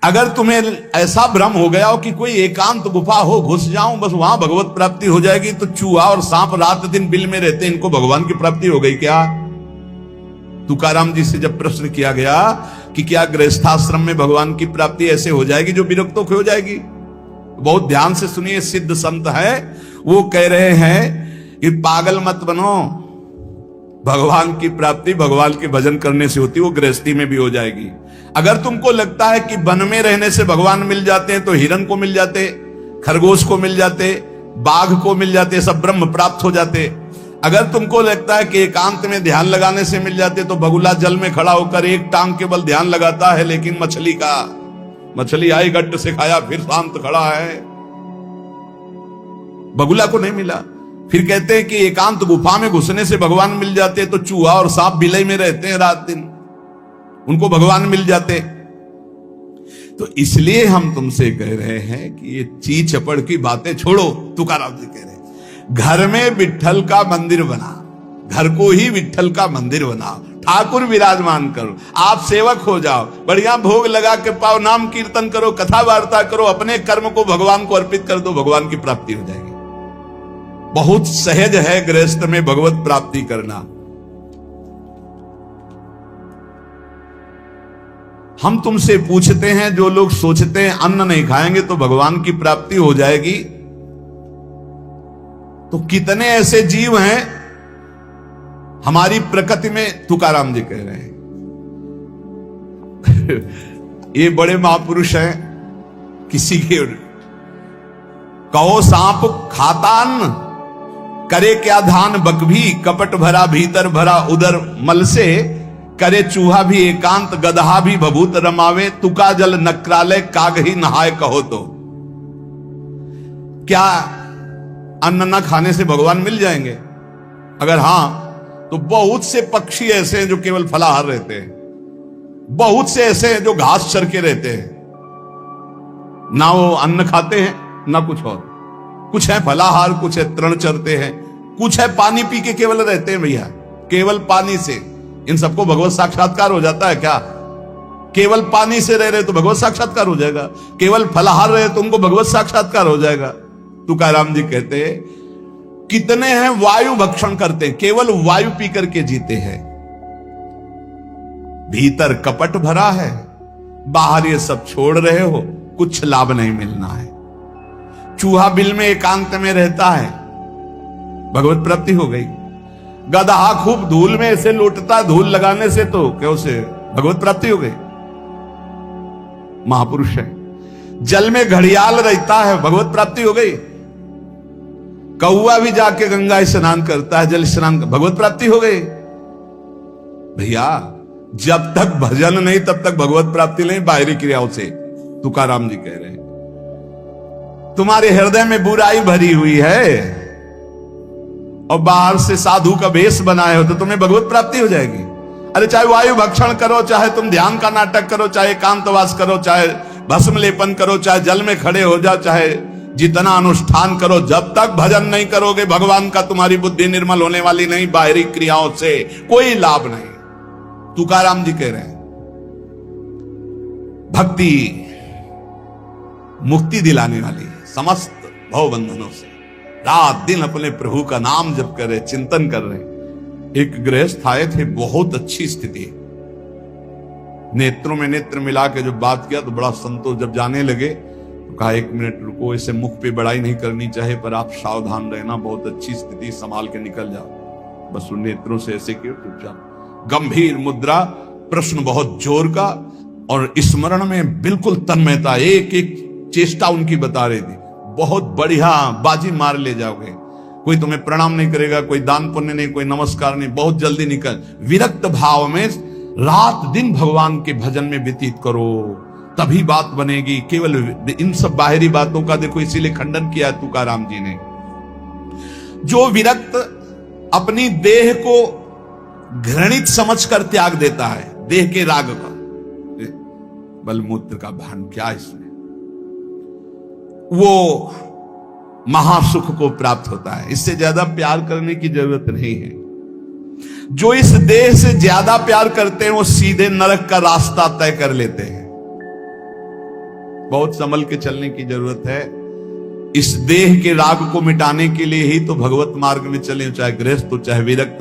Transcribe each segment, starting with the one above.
अगर तुम्हें ऐसा भ्रम हो गया हो कि कोई एकांत गुफा हो, घुस जाऊं बस वहां भगवत प्राप्ति हो जाएगी, तो चूहा और सांप रात दिन बिल में रहते, इनको भगवान की प्राप्ति हो गई क्या? तुकाराम जी से जब प्रश्न किया गया कि क्या गृहस्थाश्रम में भगवान की प्राप्ति ऐसे हो जाएगी जो विरक्तों की हो जाएगी? बहुत ध्यान से सुनिए, सिद्ध संत है, वो कह रहे हैं कि पागल मत बनो, भगवान की प्राप्ति भगवान के भजन करने से होती, वो गृहस्थी में भी हो जाएगी। अगर तुमको लगता है कि वन में रहने से भगवान मिल जाते हैं, तो हिरन को मिल जाते, खरगोश को मिल जाते, बाघ को मिल जाते, सब ब्रह्म प्राप्त हो जाते। अगर तुमको लगता है कि एकांत में ध्यान लगाने से मिल जाते, तो बगुला जल में खड़ा होकर एक टांग के बल ध्यान लगाता है, लेकिन मछली आई गट्ट से खाया फिर शांत खड़ा है, बगुला को नहीं मिला। फिर कहते हैं कि एकांत गुफा में घुसने से भगवान मिल जाते, तो चूहा और सांप बिलई में रहते हैं रात दिन, उनको भगवान मिल जाते। तो इसलिए हम तुमसे कह रहे हैं कि ये ची चपड़ की बातें छोड़ो। तुकाराम जी कह रहे हैं घर में विट्ठल का मंदिर बना, घर को ही विट्ठल का मंदिर बनाओ, ठाकुर विराजमान करो, आप सेवक हो जाओ, बढ़िया भोग लगा के पाओ, नाम कीर्तन करो, कथा वार्ता करो, अपने कर्म को भगवान को अर्पित कर दो, भगवान की प्राप्ति हो जाएगी। बहुत सहज है गृहस्थ में भगवत प्राप्ति करना। हम तुमसे पूछते हैं, जो लोग सोचते हैं अन्न नहीं खाएंगे तो भगवान की प्राप्ति हो जाएगी, तो कितने ऐसे जीव हैं हमारी प्रकृति में? तुकाराम जी कह रहे हैं ये बड़े महापुरुष हैं, किसी के कहो सांप खाता अन्न, करे क्या धान बकभी, कपट भरा भीतर भरा उदर मल से, करे चूहा भी एकांत गदहा भी भभूत रमावे, तुका जल नक्रालय काग ही नहाय कहो तो। क्या अन्न न खाने से भगवान मिल जाएंगे? अगर हां, तो बहुत से पक्षी ऐसे हैं जो केवल फलाहार रहते हैं, बहुत से ऐसे हैं जो घास चर के रहते हैं, ना वो अन्न खाते हैं ना कुछ और, कुछ है फलाहार, कुछ है तृण चरते हैं, कुछ है पानी पी के केवल रहते हैं। भैया केवल पानी से इन सबको भगवत साक्षात्कार हो जाता है क्या? केवल पानी से रह रहे तो भगवत साक्षात्कार हो जाएगा, केवल फलाहार रहे तो उनको भगवत साक्षात्कार हो जाएगा। तुकाराम जी कहते हैं कितने हैं वायु भक्षण करते हैं, केवल वायु पी करके जीते हैं, भीतर कपट भरा है, बाहर ये सब छोड़ रहे हो, कुछ लाभ नहीं मिलना है। चूहा बिल में एकांत में रहता है, भगवत प्राप्ति हो गई। गदहा खूब धूल में ऐसे लौटता, धूल लगाने से तो क्या उसे भगवत प्राप्ति हो गई। महापुरुष है। जल में घड़ियाल रहता है, भगवत प्राप्ति हो गई। कौआ भी जाके गंगा स्नान करता है, जल स्नान, भगवत प्राप्ति हो गई। भैया जब तक भजन नहीं तब तक भगवत प्राप्ति नहीं, बाहरी क्रियाओं से। तुकाराम जी कह रहे हैं तुम्हारे हृदय में बुराई भरी हुई है और बाहर से साधु का भेष बनाए हो तो तुम्हें भगवत प्राप्ति हो जाएगी। अरे चाहे वायु भक्षण करो, चाहे तुम ध्यान का नाटक करो, चाहे एकांतवास करो, चाहे भस्म लेपन करो, चाहे जल में खड़े हो जाओ, चाहे जितना अनुष्ठान करो, जब तक भजन नहीं करोगे भगवान का, तुम्हारी बुद्धि निर्मल होने वाली नहीं, बाहरी क्रियाओं से कोई लाभ नहीं। तुकाराम जी कह रहे हैं भक्ति मुक्ति दिलाने वाली है समस्त भव बंधनों से। रात दिन अपने प्रभु का नाम जप कर रहे, चिंतन कर रहे। एक गृहस्थ आए थे, बहुत अच्छी स्थिति, नेत्रों में नेत्र मिला के जब बात किया तो बड़ा संतोष। जब जाने लगे तो कहा 1 मिनट रुको, इसे मुख पे बड़ाई नहीं करनी चाहिए, पर आप सावधान रहना, बहुत अच्छी स्थिति, संभाल के निकल जाओ। बस उन नेत्रों से ऐसे किया, चुपचाप गंभीर मुद्रा, प्रश्न बहुत जोर का, और स्मरण में बिल्कुल तन्मयता, एक एक चेष्टा उनकी बता रही थी। बहुत बढ़िया, बाजी मार ले जाओगे, कोई तुम्हें प्रणाम नहीं करेगा, कोई दान पुण्य नहीं, कोई नमस्कार नहीं, बहुत जल्दी निकल। विरक्त भाव में रात दिन भगवान के भजन में व्यतीत करो, तभी बात बनेगी। केवल इन सब बाहरी बातों का देखो, इसीलिए खंडन किया है तुकाराम जी ने। जो विरक्त अपनी देह को घृणित समझकर त्याग देता है, देह के राग का, बलमूत्र का भान क्या इसमें, वो महासुख को प्राप्त होता है। इससे ज्यादा प्यार करने की जरूरत नहीं है। जो इस देह से ज्यादा प्यार करते हैं वो सीधे नरक का रास्ता तय कर लेते हैं। बहुत संभल के चलने की जरूरत है। इस देह के राग को मिटाने के लिए ही तो भगवत मार्ग में चले, चाहे गृहस्थ हो चाहे विरक्त।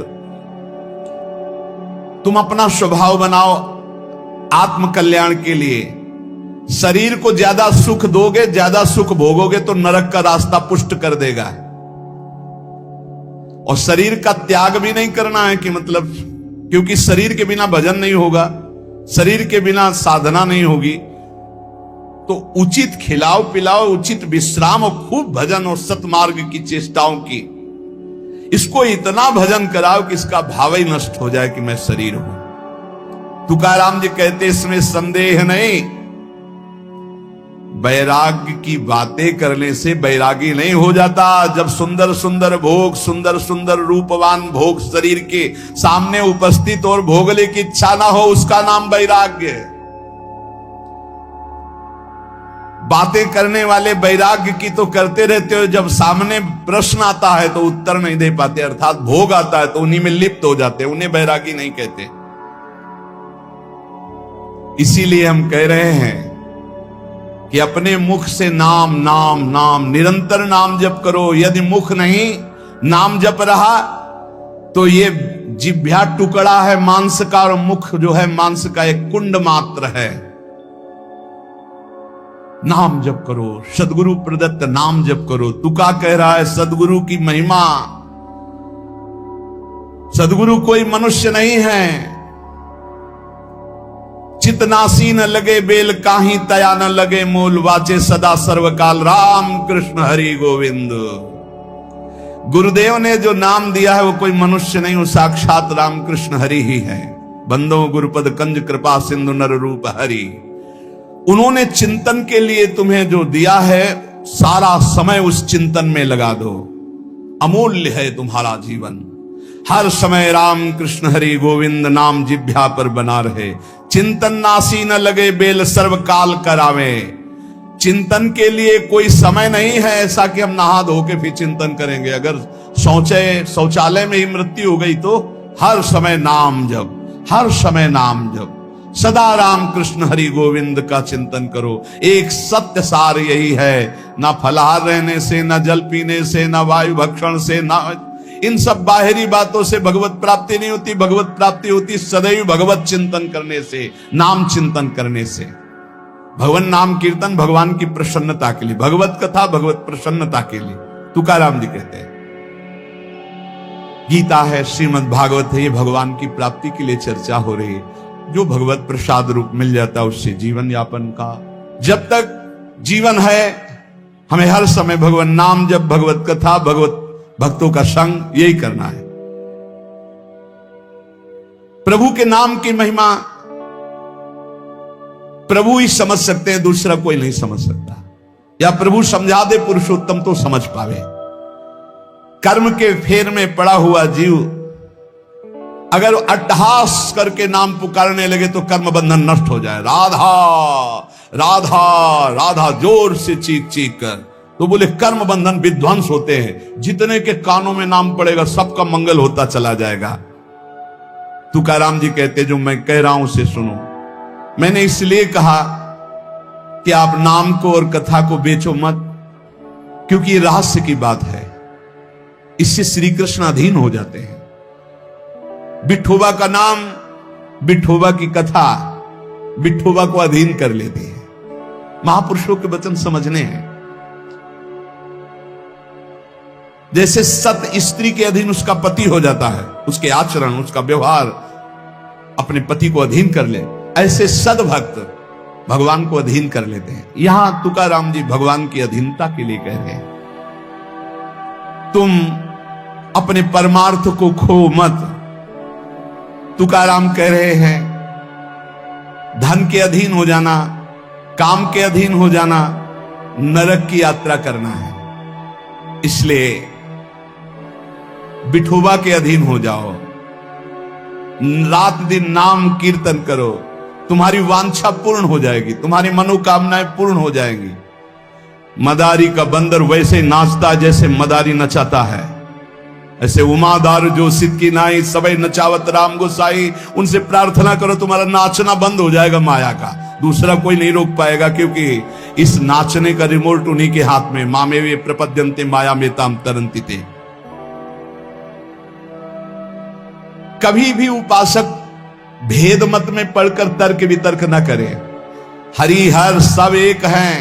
तुम अपना स्वभाव बनाओ आत्म कल्याण के लिए। शरीर को ज्यादा सुख दोगे, ज्यादा सुख भोगोगे तो नरक का रास्ता पुष्ट कर देगा। और शरीर का त्याग भी नहीं करना है कि मतलब, क्योंकि शरीर के बिना भजन नहीं होगा, शरीर के बिना साधना नहीं होगी। तो उचित खिलाओ पिलाओ, उचित विश्राम और खूब भजन और सतमार्ग की चेष्टाओं की। इसको इतना भजन कराओ कि इसका भाव ही नष्ट हो जाए कि मैं शरीर हूं। तुकाराम जी कहते इसमें संदेह नहीं, वैराग्य की बातें करने से वैरागी नहीं हो जाता। जब सुंदर सुंदर भोग, सुंदर सुंदर रूपवान भोग शरीर के सामने उपस्थित और भोगने की इच्छा ना हो, उसका नाम वैराग्य है। बातें करने वाले वैराग्य की तो करते रहते हो, जब सामने प्रश्न आता है तो उत्तर नहीं दे पाते, अर्थात भोग आता है तो उन्हीं में लिप्त हो जाते, उन्हें वैरागी नहीं कहते। इसीलिए हम कह रहे हैं कि अपने मुख से नाम नाम नाम, निरंतर नाम जप करो। यदि मुख नहीं नाम जप रहा तो ये जिह्वा टुकड़ा है मांस का, और मुख जो है मांस का एक कुंड मात्र है। नाम जप करो, सदगुरु प्रदत्त नाम जप करो। तुका कह रहा है सदगुरु की महिमा। सदगुरु कोई मनुष्य नहीं है। चितनासी न लगे बेल काहीं, तया न लगे मूल, वाचे सदा सर्वकाल राम कृष्ण हरि गोविंद। गुरुदेव ने जो नाम दिया है वो कोई मनुष्य नहीं, वो साक्षात राम कृष्ण हरि ही है। बंदो गुरुपद कंज कृपा सिंधु नर रूप हरि। उन्होंने चिंतन के लिए तुम्हें जो दिया है, सारा समय उस चिंतन में लगा दो। अमूल्य है तुम्हारा जीवन। हर समय राम कृष्ण हरि गोविंद नाम जिह्वा पर बना रहे। चिंतन नासी न लगे बेल सर्वकाल करावे। चिंतन के लिए कोई समय नहीं है ऐसा कि हम नहा धो के फिर चिंतन करेंगे। अगर शौचालय में ही मृत्यु हो गई तो हर समय नाम जप, हर समय नाम जप। सदा राम कृष्ण हरि गोविंद का चिंतन करो। एक सत्य सार यही है, ना फलाहार रहने से, ना जल पीने से, ना वायु भक्षण से, ना इन सब बाहरी बातों से भगवत प्राप्ति नहीं होती। भगवत प्राप्ति होती सदैव भगवत चिंतन करने से, नाम चिंतन करने से। भगवान नाम कीर्तन भगवान की प्रसन्नता के लिए, भगवत कथा भगवत प्रसन्नता के लिए। तुकाराम जी कहते हैं, गीता है, श्रीमद् भागवत है, ये भगवान की प्राप्ति के लिए चर्चा हो रही है। जो भगवत प्रसाद रूप मिल जाता है उससे जीवन यापन का, जब तक जीवन है हमें हर समय भगवान नाम जब, भगवत कथा, भगवत भक्तों का संग, यही करना है। प्रभु के नाम की महिमा प्रभु ही समझ सकते हैं, दूसरा कोई नहीं समझ सकता। या प्रभु समझा दे पुरुषोत्तम तो समझ पावे। कर्म के फेर में पड़ा हुआ जीव अगर अट्टहास करके नाम पुकारने लगे तो कर्म बंधन नष्ट हो जाए। राधा राधा राधा जोर से चीख चीख कर, तो बोले कर्म बंधन विध्वंस होते हैं। जितने के कानों में नाम पड़ेगा सबका मंगल होता चला जाएगा। तुकाराम जी कहते जो मैं कह रहा हूं उसे सुनो। मैंने इसलिए कहा कि आप नाम को और कथा को बेचो मत, क्योंकि ये रहस्य की बात है। इससे श्री कृष्ण अधीन हो जाते हैं। विठोबा का नाम, विठोबा की कथा विठोबा को अधीन कर लेती है। महापुरुषों के वचन समझने हैं। जैसे सत स्त्री के अधीन उसका पति हो जाता है, उसके आचरण, उसका व्यवहार अपने पति को अधीन कर ले, ऐसे सद्भक्त भगवान को अधीन कर लेते हैं। यहां तुकाराम जी भगवान की अधीनता के लिए कह रहे हैं, तुम अपने परमार्थ को खो मत। तुकाराम कह रहे हैं धन के अधीन हो जाना, काम के अधीन हो जाना, नरक की यात्रा करना है। इसलिए विठोबा के अधीन हो जाओ, रात दिन नाम कीर्तन करो, तुम्हारी वांछा पूर्ण हो जाएगी, तुम्हारी मनोकामनाएं पूर्ण हो जाएंगी। मदारी का बंदर वैसे नाचता जैसे मदारी नचाता है, ऐसे उमादार जो सिद्ध की नाई सबई नचावत राम गोसाई। उनसे प्रार्थना करो, तुम्हारा नाचना बंद हो जाएगा माया का, दूसरा कोई नहीं रोक पाएगा। क्योंकि इस नाचने का रिमोट उन्हीं के हाथ में। मामे वे प्रपद्यन्ते माया में ताम तरंती थे। कभी भी उपासक भेद मत में पढ़कर तर्क वितर्क न करे। हरि हर सब एक हैं,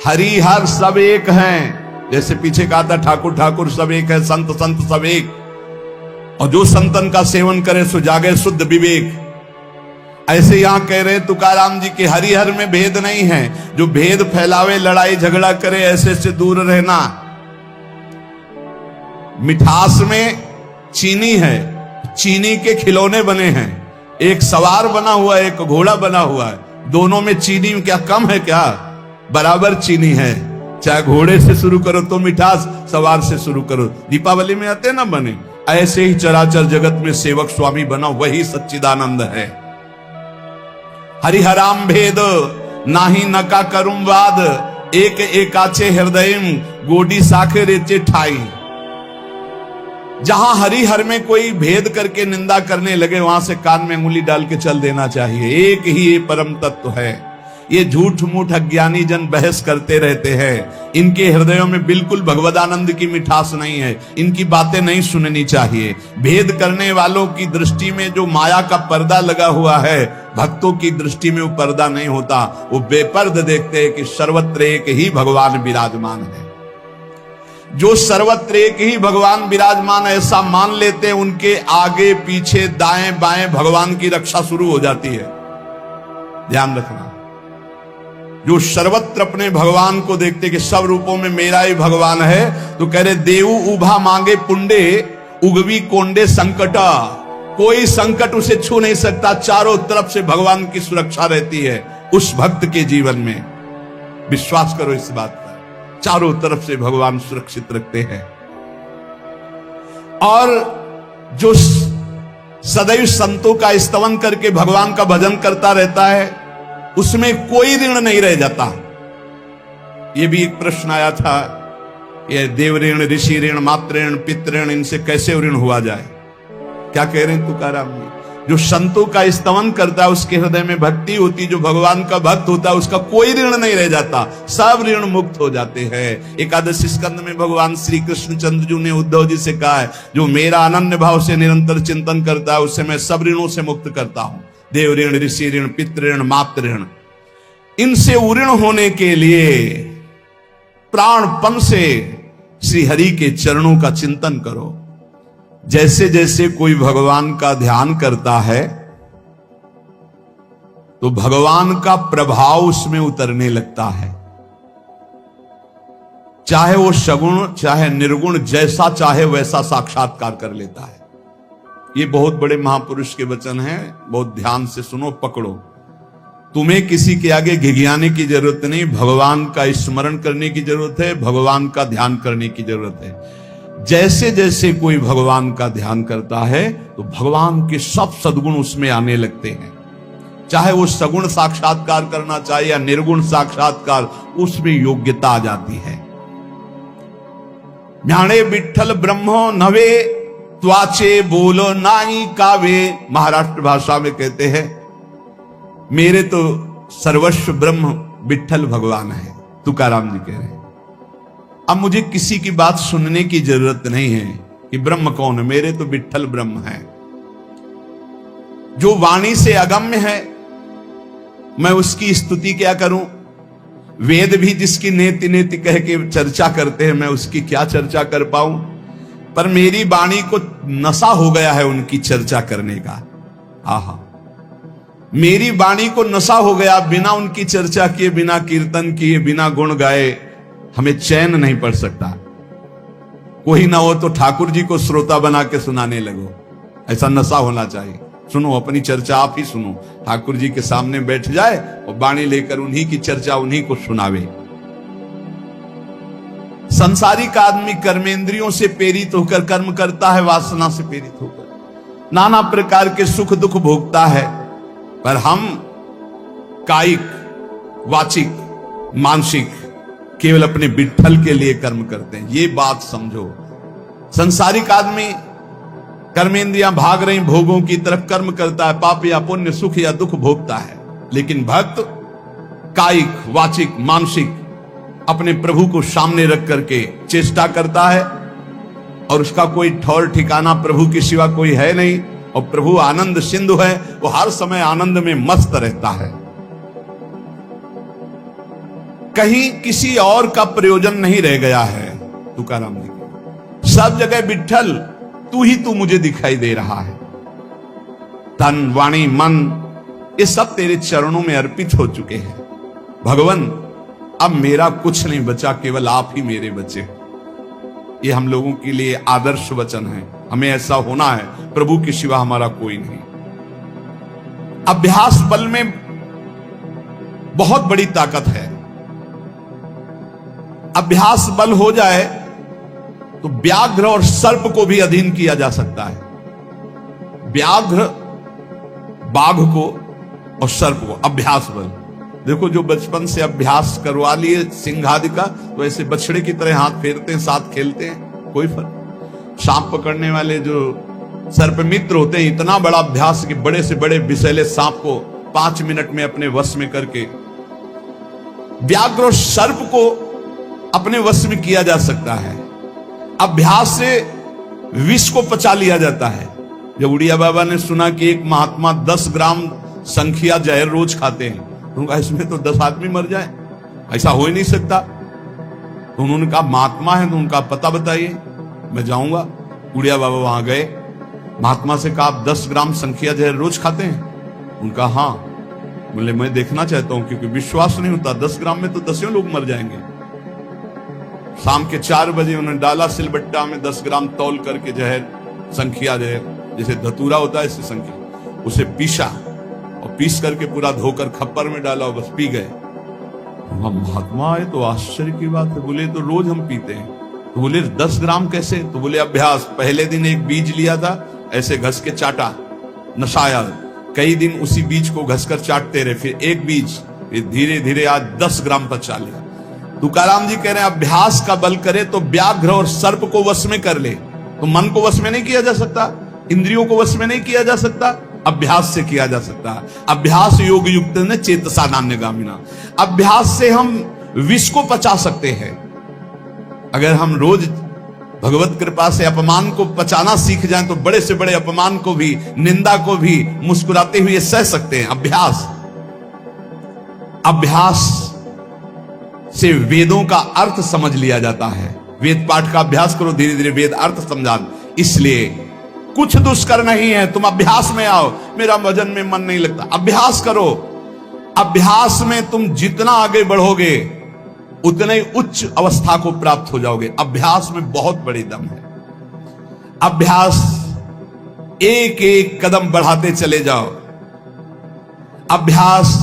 हरि हर सब एक हैं। जैसे पीछे कहा था ठाकुर ठाकुर सब एक है, संत संत सब एक, और जो संतन का सेवन करे सो जागे शुद्ध विवेक। ऐसे यहां कह रहे तुकाराम जी के हरिहर में भेद नहीं है। जो भेद फैलावे, लड़ाई झगड़ा करे, ऐसे से दूर रहना। मिठास में चीनी है, चीनी के खिलौने बने हैं। एक सवार बना हुआ है, एक घोड़ा बना हुआ है। दोनों में चीनी क्या कम है क्या? बराबर चीनी है। चाहे घोड़े से शुरू करो तो मिठास, सवार से शुरू करो। दीपावली में आते ना बने, ऐसे ही चराचर जगत में सेवक स्वामी बना, वही सच्चिदानंद है। हरिहराम भेद नाही नका करुम वाद, एक एकाचे हृदयम गोडी साखे रेचे ठाई। जहां हरिहर में कोई भेद करके निंदा करने लगे, वहां से कान में उंगली डाल के चल देना चाहिए। एक ही ये परम तत्व है। ये झूठ मूठ अज्ञानी जन बहस करते रहते हैं। इनके हृदयों में बिल्कुल भगवदानंद की मिठास नहीं है। इनकी बातें नहीं सुननी चाहिए। भेद करने वालों की दृष्टि में जो माया का पर्दा लगा हुआ है, भक्तों की दृष्टि में वो पर्दा नहीं होता। वो बेपर्द देखते हैं कि सर्वत्र एक ही भगवान विराजमान है। जो सर्वत्र एक ही भगवान विराजमान ऐसा मान लेते हैं, उनके आगे पीछे दाएं बाएं भगवान की रक्षा शुरू हो जाती है। ध्यान रखना। जो सर्वत्र अपने भगवान को देखते कि सब रूपों में मेरा ही भगवान है, तो कह रहे देव उभा मांगे पुंडे उगवी कोंडे संकटा। कोई संकट उसे छू नहीं सकता। चारों तरफ से भगवान की सुरक्षा रहती है उस भक्त के जीवन में। विश्वास करो इस बात पर। चारों तरफ से भगवान सुरक्षित रखते हैं। और जो सदैव संतों का स्तवन करके भगवान का भजन करता रहता है, उसमें कोई ऋण नहीं रह जाता। यह भी एक प्रश्न आया था, यह देव ऋण, ऋषि ऋण, मातृ ऋण, पितृ ऋण, इनसे कैसे ऋण हुआ जाए? क्या कह रहे हैं तुकाराम जी? जो संतों का स्तवन करता है, उसके हृदय में भक्ति होती, जो भगवान का भक्त होता है, उसका कोई ऋण नहीं रह जाता। सब ऋण मुक्त हो जाते हैं। एकादशी स्कंद में भगवान श्री कृष्ण चंद्र जी ने उद्धव जी से कहा है, जो मेरा अनन्य भाव से निरंतर चिंतन करता है, उससे मैं सब ऋणों से मुक्त करता हूं। देव ऋण, ऋषि ऋण, पितृ ऋण, मातृ ऋण, इनसे उऋण होने के लिए प्राणपन से श्री हरि के चरणों का चिंतन करो। जैसे जैसे कोई भगवान का ध्यान करता है, तो भगवान का प्रभाव उसमें उतरने लगता है। चाहे वो सगुण चाहे निर्गुण, जैसा चाहे वैसा साक्षात्कार कर लेता है। ये बहुत बड़े महापुरुष के वचन हैं, बहुत ध्यान से सुनो, पकड़ो। तुम्हें किसी के आगे घिघियाने की जरूरत नहीं, भगवान का स्मरण करने की जरूरत है, भगवान का ध्यान करने की जरूरत है। जैसे जैसे कोई भगवान का ध्यान करता है, तो भगवान के सब सद्गुण उसमें आने लगते हैं। चाहे वो सगुण साक्षात्कार करना चाहे या निर्गुण साक्षात्कार, उसमें योग्यता आ जाती है। ज्ञाने विठ्ठल ब्रह्मो नवे त्वाचे बोलो नाई कावे। महाराष्ट्र भाषा में कहते हैं, मेरे तो सर्वस्व ब्रह्म विठ्ठल भगवान है। तुकाराम जी कह रहे हैं, अब मुझे किसी की बात सुनने की जरूरत नहीं है कि ब्रह्म कौन है, मेरे तो विठ्ठल ब्रह्म है। जो वाणी से अगम्य है, मैं उसकी स्तुति क्या करूं? वेद भी जिसकी नेति नेति कह के चर्चा करते हैं, मैं उसकी क्या चर्चा कर पाऊं? पर मेरी वाणी को नशा हो गया है उनकी चर्चा करने का। आहा, मेरी वाणी को नशा हो गया। बिना उनकी चर्चा किए, बिना कीर्तन किए, बिना गुण गाए हमें चैन नहीं पड़ सकता। कोई ना हो तो ठाकुर जी को श्रोता बना के सुनाने लगो, ऐसा नशा होना चाहिए। सुनो, अपनी चर्चा आप ही सुनो। ठाकुर जी के सामने बैठ जाए और वाणी लेकर उन्हीं की चर्चा उन्हीं को सुनावे। संसारिक आदमी कर्मेंद्रियों से प्रेरित होकर कर्म करता है, वासना से प्रेरित होकर नाना प्रकार के सुख दुख भोगता है। पर हम कायिक, वाचिक, मानसिक केवल अपने विठ्ठल के लिए कर्म करते हैं। ये बात समझो। संसारिक आदमी कर्मेंद्रियां भाग रही भोगों की तरफ कर्म करता है, पाप या पुण्य, सुख या दुख भोगता है। लेकिन भक्त कायिक, वाचिक, मानसिक अपने प्रभु को सामने रख करके चेष्टा करता है और उसका कोई ठौर ठिकाना प्रभु के सिवा कोई है नहीं, और प्रभु आनंद सिंधु है, वो हर समय आनंद में मस्त रहता है। कहीं किसी और का प्रयोजन नहीं रह गया है तुकाराम जी। सब जगह विठ्ठल तू मुझे दिखाई दे रहा है। तन, वाणी, मन ये सब तेरे चरणों में अर्पित हो चुके हैं। भगवान अब मेरा कुछ नहीं बचा, केवल आप ही मेरे बचे। ये हम लोगों के लिए आदर्श वचन है। हमें ऐसा होना है, प्रभु के सिवा हमारा कोई नहीं। अभ्यास बल में बहुत बड़ी ताकत है। अभ्यास बल हो जाए तो व्याघ्र और सर्प को भी अधीन किया जा सकता है। व्याघ्र, बाघ को और सर्प को अभ्यास बल। देखो जो बचपन से अभ्यास करवा लिए सिंह आदि का, तो ऐसे बछड़े की तरह हाथ फेरते हैं, साथ खेलते हैं, कोई फर्क। सांप पकड़ने वाले जो सर्प मित्र होते हैं, इतना बड़ा अभ्यास कि बड़े से बड़े विषैले सांप को 5 मिनट में अपने वश में करके, व्याघ्र और सर्प को अपने वश में किया जा सकता है। अभ्यास से विष को पचा लिया जाता है। जब उड़िया बाबा ने सुना कि एक महात्मा 10 ग्राम संखिया जहर रोज खाते हैं, तो उनका इसमें तो 10 आदमी मर जाए, ऐसा हो ही नहीं सकता। तो उन्होंने कहा महात्मा है तो उनका पता बताइए, मैं जाऊंगा। उड़िया बाबा वहां गए, महात्मा से कहा आप 10 ग्राम संखिया जहर रोज खाते हैं? उनका हाँ। बोले मैं देखना चाहता हूं, क्योंकि विश्वास नहीं होता, 10 ग्राम में तो 10 लोग मर जाएंगे। शाम के 4 बजे उन्होंने डाला सिलबट्टा में 10 ग्राम तौल करके जहर, संखिया जहर, जैसे धतूरा होता है इससे संखिया, उसे पीसा और पीस करके पूरा धोकर खप्पर में डाला और बस पी गए। महात्मा आए तो आश्चर्य की बात है। बोले तो रोज हम पीते हैं। तो बोले 10 ग्राम कैसे? तो बोले अभ्यास। पहले दिन एक बीज लिया था, ऐसे घस के चाटा, नशाया, कई दिन उसी बीज को घसकर चाटते रहे, फिर एक बीज, फिर धीरे धीरे आज 10 ग्राम पचा लिया। तुकाराम जी कह रहे हैं अभ्यास का बल करे तो व्याघ्र और सर्प को वश में कर ले। तो मन को वश में नहीं किया जा सकता, इंद्रियों को वश में नहीं किया जा सकता, अभ्यास से किया जा सकता है। अभ्यास योग युक्त ने चेतसा नान्यगामिना। अभ्यास से हम विष को पचा सकते हैं। अगर हम रोज भगवत कृपा से अपमान को पचाना सीख जाएं तो बड़े से बड़े अपमान को भी, निंदा को भी मुस्कुराते हुए सह सकते हैं। अभ्यास से वेदों का अर्थ समझ लिया जाता है। वेद पाठ का अभ्यास करो, धीरे धीरे वेद अर्थ समझा। इसलिए कुछ दुष्कर नहीं है, तुम अभ्यास में आओ। मेरा भजन में मन नहीं लगता, अभ्यास करो। अभ्यास में तुम जितना आगे बढ़ोगे उतने ही उच्च अवस्था को प्राप्त हो जाओगे। अभ्यास में बहुत बड़ी दम है। अभ्यास एक एक कदम बढ़ाते चले जाओ। अभ्यास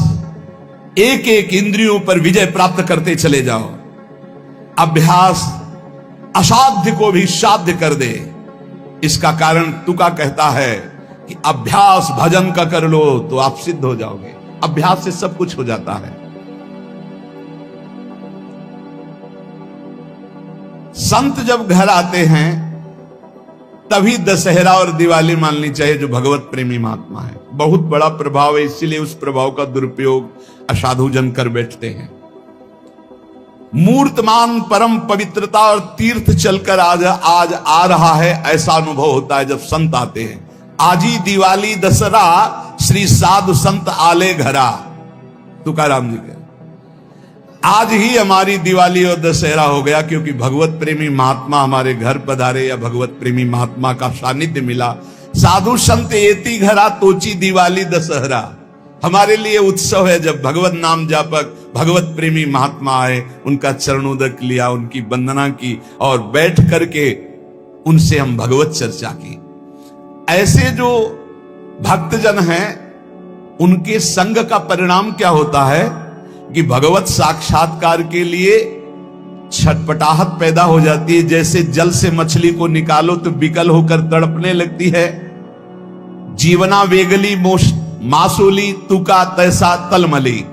एक एक इंद्रियों पर विजय प्राप्त करते चले जाओ। अभ्यास असाध्य को भी साध्य कर दे। इसका कारण तुका कहता है कि अभ्यास भजन का कर लो तो आप सिद्ध हो जाओगे। अभ्यास से सब कुछ हो जाता है। संत जब घर आते हैं तभी दशहरा और दिवाली माननी चाहिए, जो भगवत प्रेमी महात्मा है। बहुत बड़ा प्रभाव है, इसीलिए उस प्रभाव का दुरुपयोग असाधु जन कर बैठते हैं। मूर्तमान परम पवित्रता और तीर्थ चलकर आज आ रहा है, ऐसा अनुभव होता है जब संत आते हैं। आज ही दिवाली दशहरा श्री साधु संत आले घरा, तुकाराम जी के आज ही हमारी दिवाली और दशहरा हो गया, क्योंकि भगवत प्रेमी महात्मा हमारे घर पधारे या भगवत प्रेमी महात्मा का सानिध्य मिला। साधु संत एति घरा तोची दिवाली दशहरा। हमारे लिए उत्सव है जब भगवत नाम जापक भगवत प्रेमी महात्मा आए, उनका चरणोदक लिया, उनकी वंदना की और बैठ करके उनसे हम भगवत चर्चा की। ऐसे जो भक्तजन हैं उनके संग का परिणाम क्या होता है कि भगवत साक्षात्कार के लिए छटपटाहट पैदा हो जाती है। जैसे जल से मछली को निकालो तो विकल होकर तड़पने लगती है। जीवना वेगली मासूली तुका तैसा तलमली।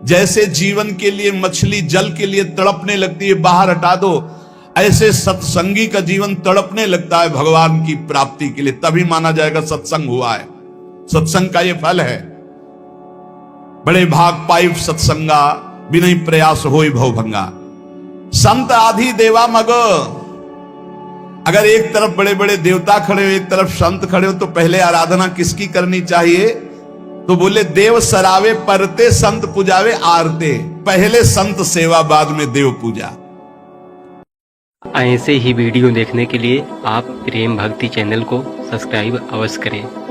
जैसे जीवन के लिए मछली जल के लिए तड़पने लगती है, बाहर हटा दो, ऐसे सत्संगी का जीवन तड़पने लगता है भगवान की प्राप्ति के लिए। तभी माना जाएगा सत्संग हुआ है। सत्संग का ये फल है। बड़े भाग पाई सत्संगा, बिनई प्रयास होई भवभंगा। संत आधि देवा मग, अगर एक तरफ बड़े बड़े देवता खड़े हो, एक तरफ संत खड़े हो, तो पहले आराधना किसकी करनी चाहिए? तो बोले देव सरावे परते, संत पुजावे आरते। पहले संत सेवा, बाद में देव पूजा। ऐसे ही वीडियो देखने के लिए आप प्रेम भक्ति चैनल को सब्सक्राइब अवश्य करें।